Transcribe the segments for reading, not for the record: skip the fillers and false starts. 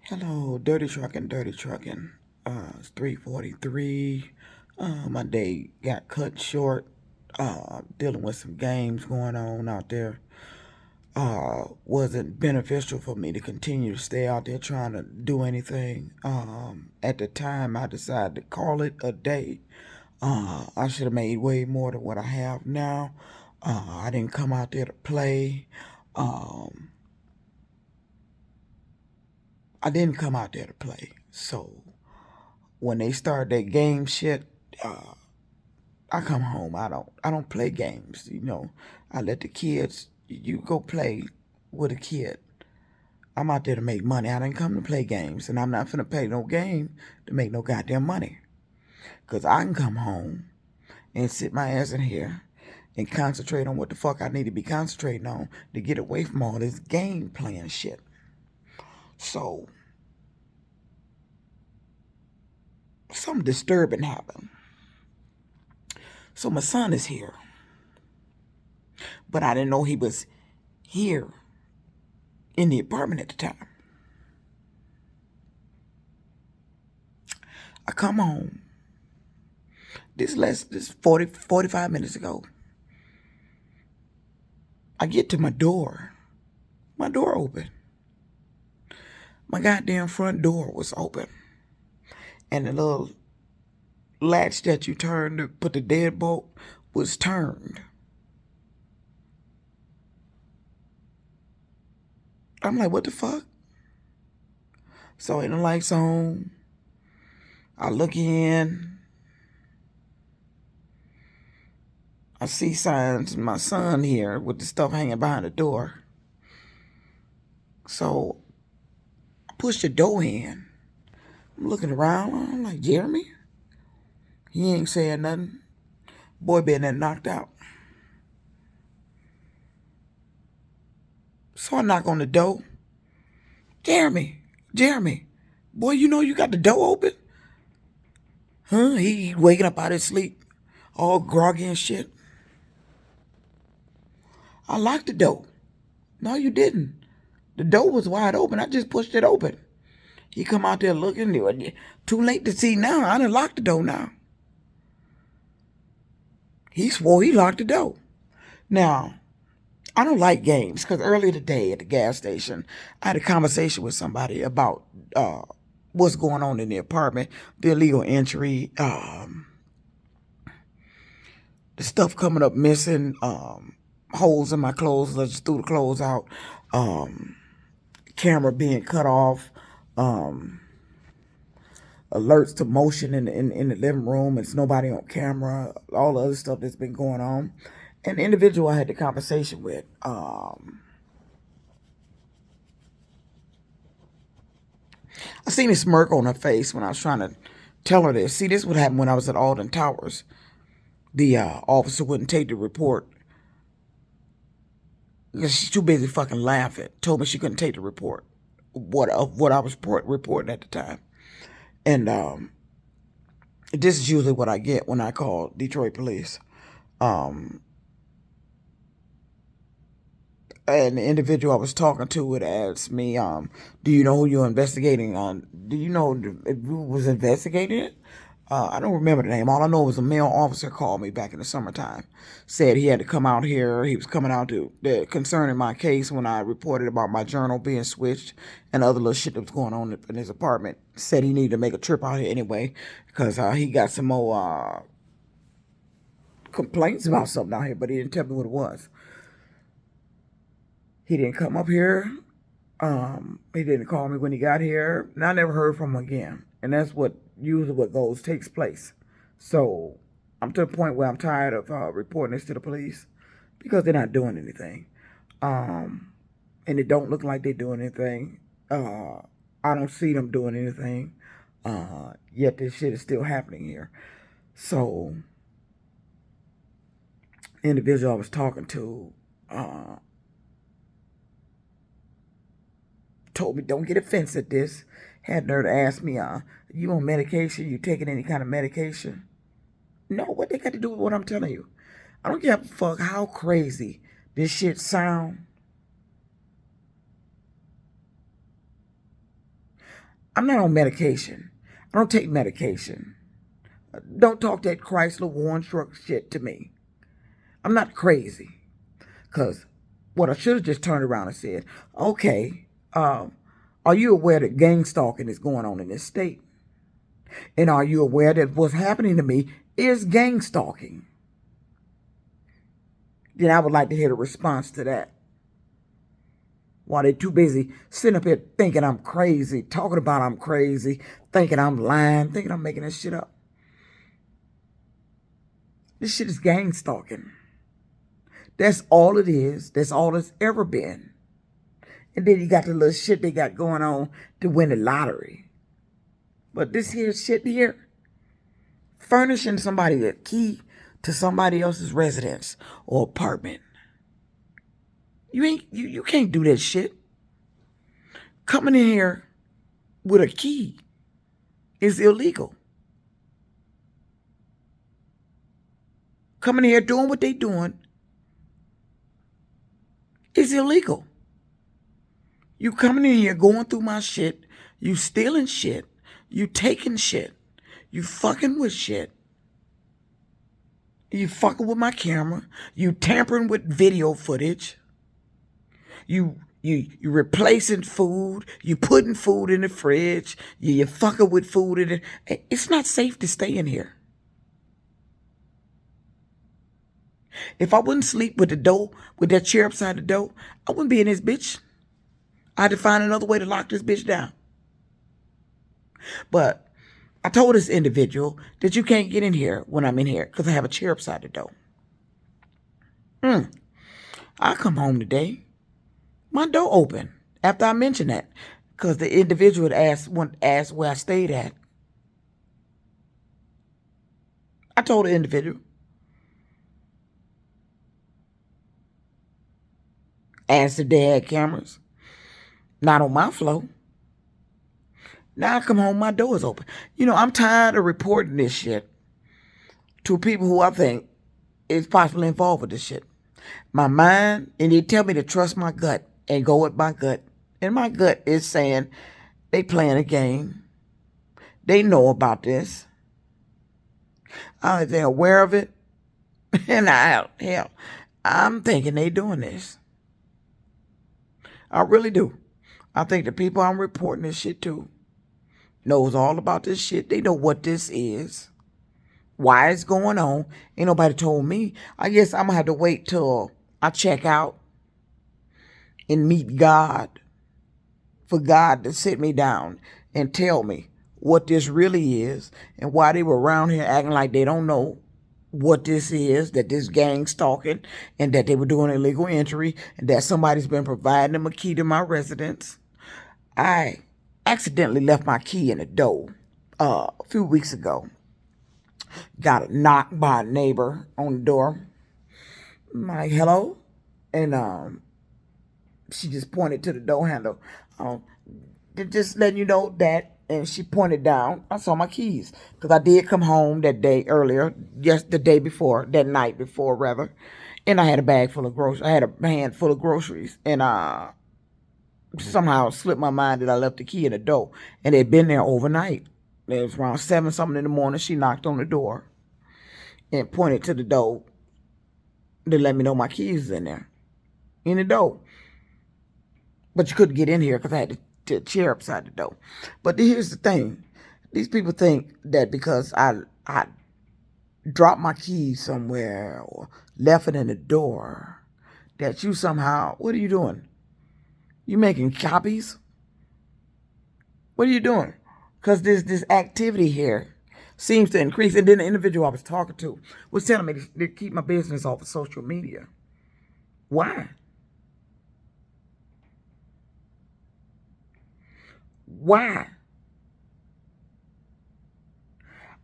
Hello, Dirty Truckin', Dirty Truckin'. It's 3:43. My day got cut short. Dealing with some games going on out there. Wasn't beneficial for me to continue to stay out there trying to do anything. At the time, I decided to call it a day. I should have made way more than what I have now. I didn't come out there to play. Um, I didn't come out there to play. So when they start that game shit, uh, I come home. I don't play games. I let the kids. You go play with a kid. I'm out there to make money. I didn't come to play games, and I'm not finna pay no game to make no goddamn money. Cause I can come home and sit my ass in here and concentrate on what the fuck I need to be concentrating on to get away from all this game playing shit. So something disturbing happened. So my son is here, but I didn't know he was here in the apartment at the time. I come home. This 45 minutes ago. I get to my door. My door open. My goddamn front door was open. And the little latch that you turn to put the deadbolt was turned. I'm like, what the fuck? So ain't the lights on. I look in. I see signs of my son here with the stuff hanging behind the door. So I push the door in. I'm looking around. I'm like, Jeremy? He ain't saying nothing. Boy been there knocked out. So I knock on the door. Jeremy. Boy, you know you got the door open? Huh? He waking up out of his sleep, all groggy and shit. I locked the door. No, you didn't. The door was wide open. I just pushed it open. He come out there looking. Too late to see now. I done locked the door now. He swore he locked the door. Now, I don't like games because earlier today at the gas station, I had a conversation with somebody about what's going on in the apartment, the illegal entry, the stuff coming up missing, holes in my clothes. I just threw the clothes out, camera being cut off, alerts to motion in the living room. It's nobody on camera. All the other stuff that's been going on. An individual I had the conversation with, I seen a smirk on her face when I was trying to tell her this. See, this would happen when I was at Alden Towers. The officer wouldn't take the report because she's too busy fucking laughing. Told me she couldn't take the report. What I was reporting at the time. And this is usually what I get when I call Detroit police. And the individual I was talking to would ask me, do you know who you're investigating on? Do you know who was investigating it? I don't remember the name. All I know was a male officer called me back in the summertime. Said he had to come out here. He was coming out to concerning my case when I reported about my journal being switched and other little shit that was going on in his apartment. Said he needed to make a trip out here anyway because he got some more complaints about something out here, but he didn't tell me what it was. He didn't come up here. He didn't call me when he got here, and I never heard from him again. And that's what usually what takes place. So I'm to the point where I'm tired of reporting this to the police because they're not doing anything, and it don't look like they're doing anything. I don't see them doing anything. Yet this shit is still happening here. So, the individual I was talking to told me don't get offensive at this. Had nerve to ask me, you on medication? You taking any kind of medication? No, what they got to do with what I'm telling you? I don't give a fuck how crazy this shit sound. I'm not on medication. I don't take medication. Don't talk that Chrysler Warren truck shit to me. I'm not crazy. Because what I should have just turned around and said, okay, are you aware that gang stalking is going on in this state? And are you aware that what's happening to me is gang stalking? Then I would like to hear the response to that. While they're too busy sitting up here thinking I'm crazy, talking about I'm crazy, thinking I'm lying, thinking I'm making this shit up. This shit is gang stalking. That's all it is. That's all it's ever been. And then you got the little shit they got going on to win the lottery. But this here shit here, furnishing somebody a key to somebody else's residence or apartment. You can't do that shit. Coming in here with a key is illegal. Coming in here doing what they doing is illegal. You coming in here going through my shit, you stealing shit, you taking shit, you fucking with shit. You fucking with my camera, you tampering with video footage. You replacing food, you putting food in the fridge, you fucking with food in it. It's not safe to stay in here. If I wouldn't sleep with the door, with that chair upside the door, I wouldn't be in this bitch. I had to find another way to lock this bitch down. But I told this individual that you can't get in here when I'm in here because I have a chair upside the door. I come home today. My door open after I mentioned that because the individual had asked where I stayed at. I told the individual. Asked if they had cameras. Not on my floor. Now I come home, my door is open. I'm tired of reporting this shit to people who I think is possibly involved with this shit. My mind, and they tell me to trust my gut and go with my gut. And my gut is saying they playing a game. They know about this. They're aware of it. And I'm thinking they doing this. I really do. I think the people I'm reporting this shit to knows all about this shit. They know what this is, why it's going on. Ain't nobody told me. I guess I'm going to have to wait till I check out and meet God for God to sit me down and tell me what this really is and why they were around here acting like they don't know what this is, that this gang stalking, and that they were doing illegal entry, and that somebody's been providing them a key to my residence. I accidentally left my key in the door a few weeks ago. Got a knock by a neighbor on the door. I'm like, hello? And she just pointed to the door handle. Just letting you know that. And she pointed down. I saw my keys. Because I did come home that day earlier. Just the day before. That night before, rather. And I had a bag full of groceries. I had a hand full of groceries. And somehow it slipped my mind that I left the key in the door. And they'd been there overnight. It was around 7 something in the morning. She knocked on the door. And pointed to the door. To let me know my keys was in there. In the door. But you couldn't get in here because I had the chair upside the door. But here's the thing. These people think that because I dropped my keys somewhere or left it in the door, that you somehow, what are you doing? You making copies? What are you doing? Because this activity here seems to increase. And then the individual I was talking to was telling me to keep my business off of social media. Why? Why?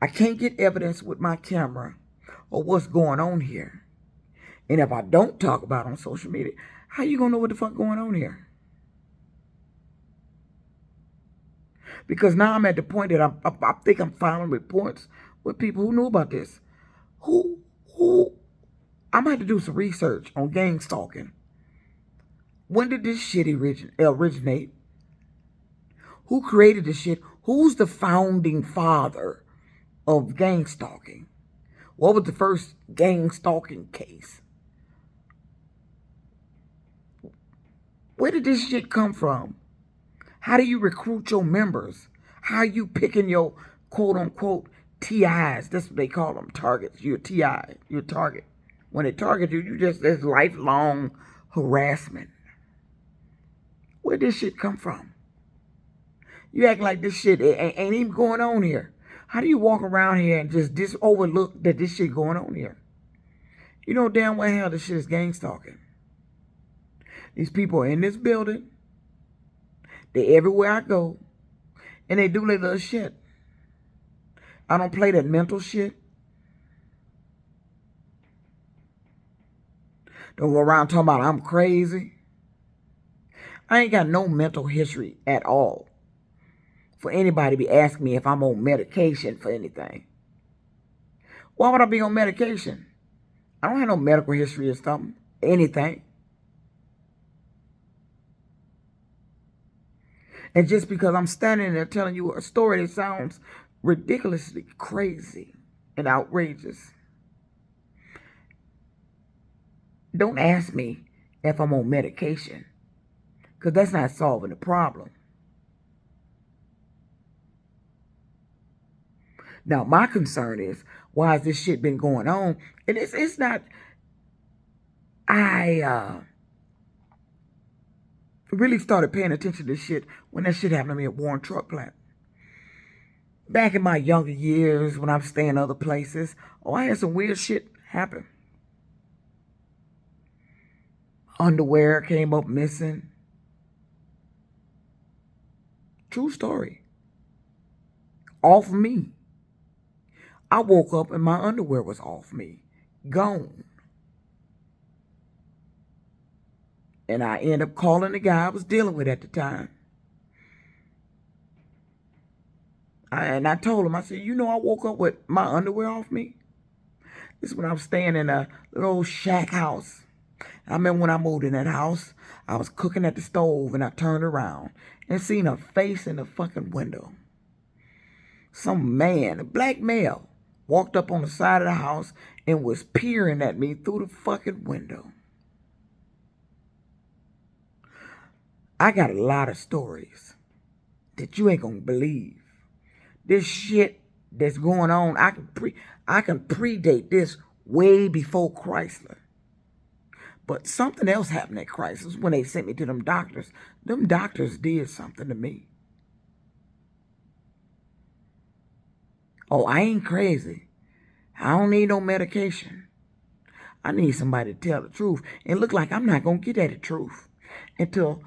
I can't get evidence with my camera or what's going on here. And if I don't talk about it on social media, how you going to know what the fuck going on here? Because now I'm at the point that I think I'm filing reports with people who knew about this. Who I'm going to have to do some research on gang stalking. When did this shit originate? Who created this shit? Who's the founding father of gangstalking? What was the first gangstalking case? Where did this shit come from? How do you recruit your members? How are you picking your quote unquote TIs? That's what they call them, targets. You're a TI, you're a target. When they target you, there's lifelong harassment. Where did this shit come from? You act like this shit ain't even going on here. How do you walk around here and just overlook that this shit going on here? You know damn well hell this shit is gang stalking. These people are in this building. They everywhere I go. And they do their little shit. I don't play that mental shit. Don't go around talking about I'm crazy. I ain't got no mental history at all for anybody to be asking me if I'm on medication for anything. Why would I be on medication? I don't have no medical history or something. Anything. And just because I'm standing there telling you a story that sounds ridiculously crazy and outrageous, don't ask me if I'm on medication, because that's not solving the problem. Now, my concern is, why has this shit been going on? And it's not, I really started paying attention to this shit when that shit happened to me at Warren Truck Plant. Back in my younger years, when I'm staying other places, I had some weird shit happen. Underwear came up missing. True story. Off me. I woke up and my underwear was off me. Gone. And I ended up calling the guy I was dealing with at the time. And I told him, I said, I woke up with my underwear off me. This is when I was staying in a little shack house. I remember when I moved in that house, I was cooking at the stove and I turned around and seen a face in the fucking window. Some man, a black male, walked up on the side of the house and was peering at me through the fucking window. I got a lot of stories that you ain't gonna believe. This shit that's going on, I can predate this way before Chrysler. But something else happened at Chrysler when they sent me to them doctors. Them doctors did something to me. Oh, I ain't crazy. I don't need no medication. I need somebody to tell the truth. And look like I'm not going to get at the truth until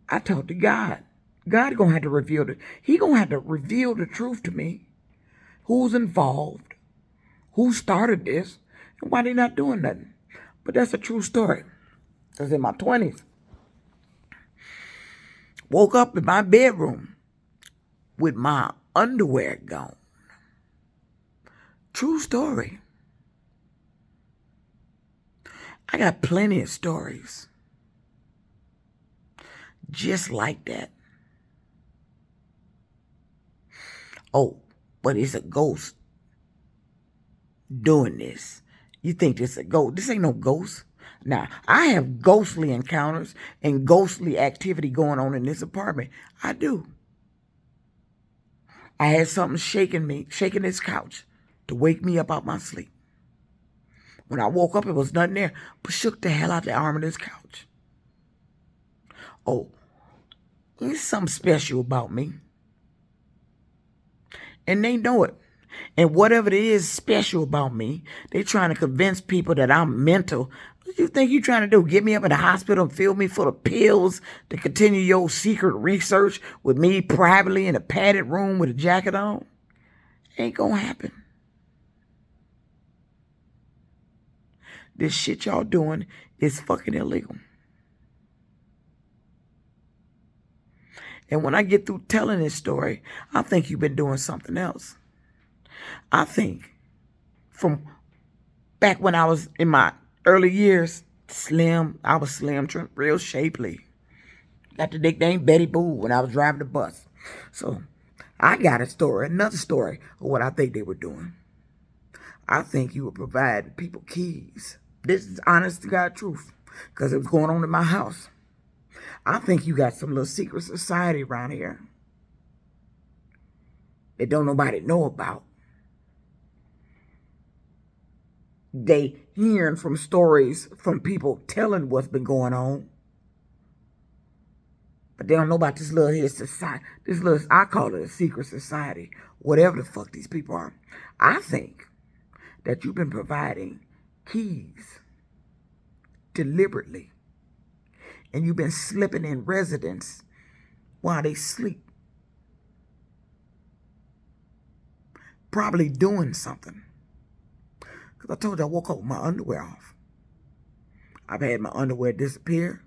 I talk to God. God going to have to reveal it. He going to have to reveal the truth to me. Who's involved? Who started this? And why they not doing nothing? But that's a true story. I was in my 20s. Woke up in my bedroom with my underwear gone. True story. I got plenty of stories just like that. Oh, but it's a ghost doing this. You think this a ghost? This ain't no ghost. Now, I have ghostly encounters and ghostly activity going on in this apartment. I do. I had something shaking this couch to wake me up out my sleep. When I woke up, it was nothing there, but shook the hell out the arm of this couch. Oh, there's something special about me. And they know it. And whatever it is special about me, they trying to convince people that I'm mental. What do you think you trying to do? Get me up in the hospital and fill me full of pills to continue your secret research with me privately in a padded room with a jacket on? Ain't gonna happen. This shit y'all doing is fucking illegal. And when I get through telling this story, I think you've been doing something else. I think from back when I was in my early years, slim, I was slim, real shapely. Got the nickname Betty Boo when I was driving the bus. So I got a story, another story of what I think they were doing. I think you were providing people keys. This is honest to God truth, because it was going on in my house. I think you got some little secret society around here that don't nobody know about. They hearing from stories from people telling what's been going on, but they don't know about this little here society. This little, I call it a secret society, whatever the fuck these people are. I think that you've been providing keys deliberately, and you've been slipping in residents while they sleep, probably doing something. Because I told you I woke up with my underwear off. I've had my underwear disappear.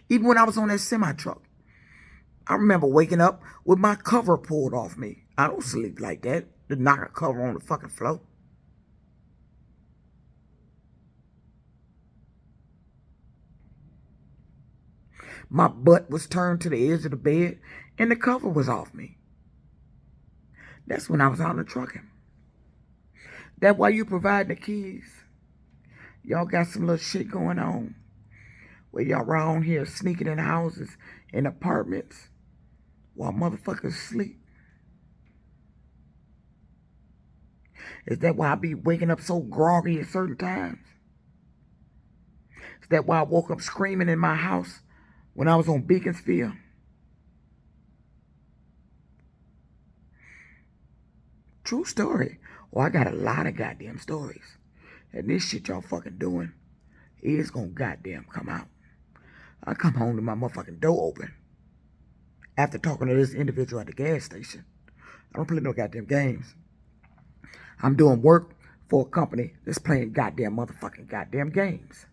Even when I was on that semi-truck, I remember waking up with my cover pulled off me. I don't sleep like that, to knock a cover on the fucking floor. My butt was turned to the edge of the bed, and the cover was off me. That's when I was out in the trucking. That's why you provide the keys. Y'all got some little shit going on where y'all around here sneaking in houses and apartments while motherfuckers sleep. Is that why I be waking up so groggy at certain times? Is that why I woke up screaming in my house when I was on Beaconsfield? True story. Well, I got a lot of goddamn stories. And this shit y'all fucking doing is gonna goddamn come out. I come home to my motherfucking door open after talking to this individual at the gas station. I don't play no goddamn games. I'm doing work for a company that's playing goddamn motherfucking goddamn games.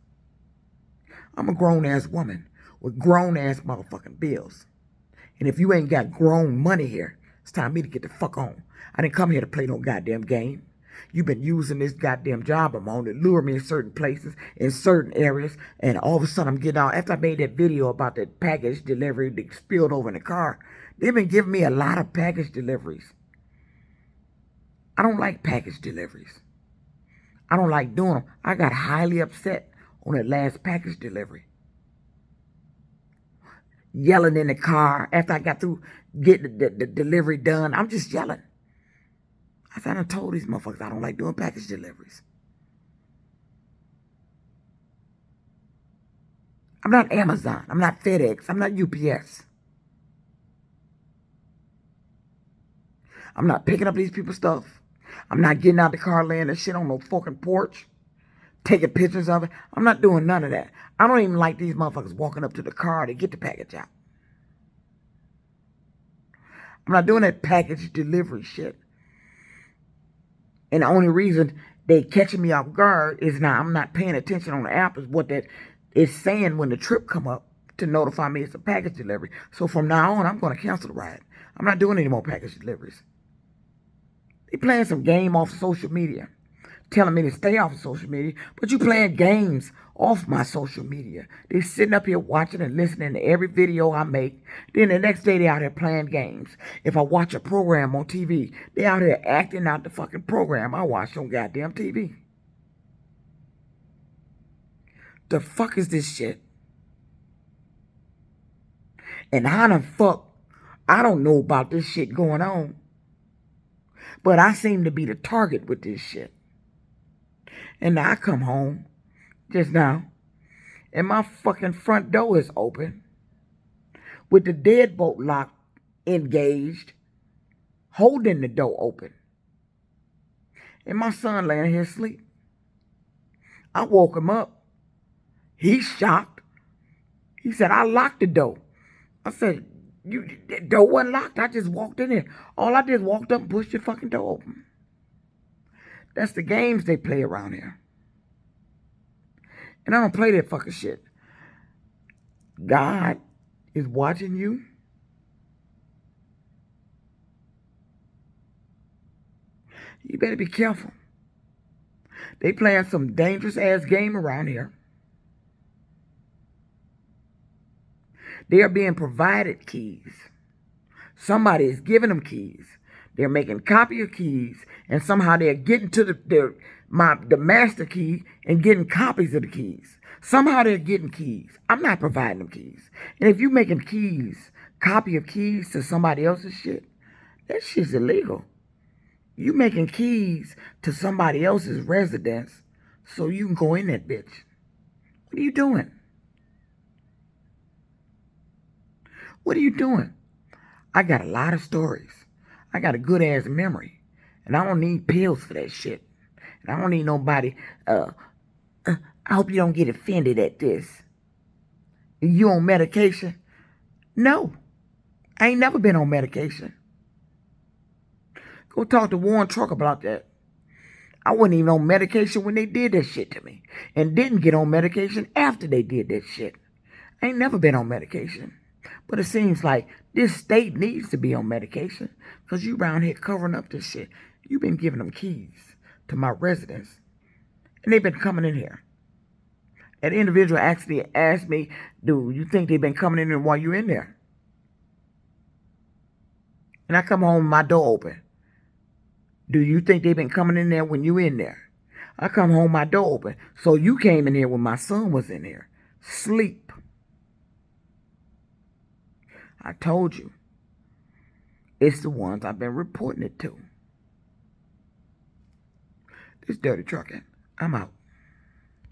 I'm a grown-ass woman with grown-ass motherfucking bills. And if you ain't got grown money here, it's time for me to get the fuck on. I didn't come here to play no goddamn game. You've been using this goddamn job I'm on to lure me in certain places, in certain areas, and all of a sudden I'm getting out. After I made that video about that package delivery that spilled over in the car, they've been giving me a lot of package deliveries. I don't like package deliveries. I don't like doing them. I got highly upset on that last package delivery. Yelling in the car after I got through getting the delivery done. I'm just yelling. I said, I told these motherfuckers I don't like doing package deliveries. I'm not Amazon. I'm not FedEx. I'm not UPS. I'm not picking up these people's stuff. I'm not getting out the car, laying that shit on no fucking porch, taking pictures of it. I'm not doing none of that. I don't even like these motherfuckers walking up to the car to get the package out. I'm not doing that package delivery shit. And the only reason they catching me off guard is now I'm not paying attention on the app is what that is saying when the trip come up to notify me it's a package delivery. So from now on, I'm going to cancel the ride. I'm not doing any more package deliveries. They playing some game off social media, telling me to stay off of social media, but you playing games off my social media. They sitting up here watching and listening to every video I make. Then the next day they out here playing games. If I watch a program on TV, they out here acting out the fucking program I watched on goddamn TV. The fuck is this shit? And how the fuck, I don't know about this shit going on, but I seem to be the target with this shit. And now I come home just now, and my fucking front door is open with the deadbolt lock engaged, holding the door open. And my son laying here asleep. I woke him up. He's shocked. He said, I locked the door. I said, the door wasn't locked. I just walked in there. All I did was walked up and pushed the fucking door open. That's the games they play around here. And I don't play that fucking shit. God is watching you. You better be careful. They playing some dangerous ass game around here. They are being provided keys. Somebody is giving them keys. They're making copy of keys, and somehow they're getting to the master key and getting copies of the keys. Somehow they're getting keys. I'm not providing them keys. And if you're making keys, copy of keys to somebody else's shit, that shit's illegal. You making keys to somebody else's residence so you can go in that bitch. What are you doing? What are you doing? I got a lot of stories. I got a good ass memory. And I don't need pills for that shit. And I don't need nobody, I hope you don't get offended at this. You on medication? No. I ain't never been on medication. Go talk to Warren Truck about that. I wasn't even on medication when they did that shit to me. And didn't get on medication after they did that shit. I ain't never been on medication. But it seems like this state needs to be on medication. Because you around here covering up this shit. You've been giving them keys to my residence. And they've been coming in here. That individual actually asked me, do you think they've been coming in here while you're in there? And I come home, my door open. Do you think they've been coming in there when you in there? I come home, my door open. So you came in here when my son was in there. Sleep. I told you. It's the ones I've been reporting it to. This dirty trucking. I'm out.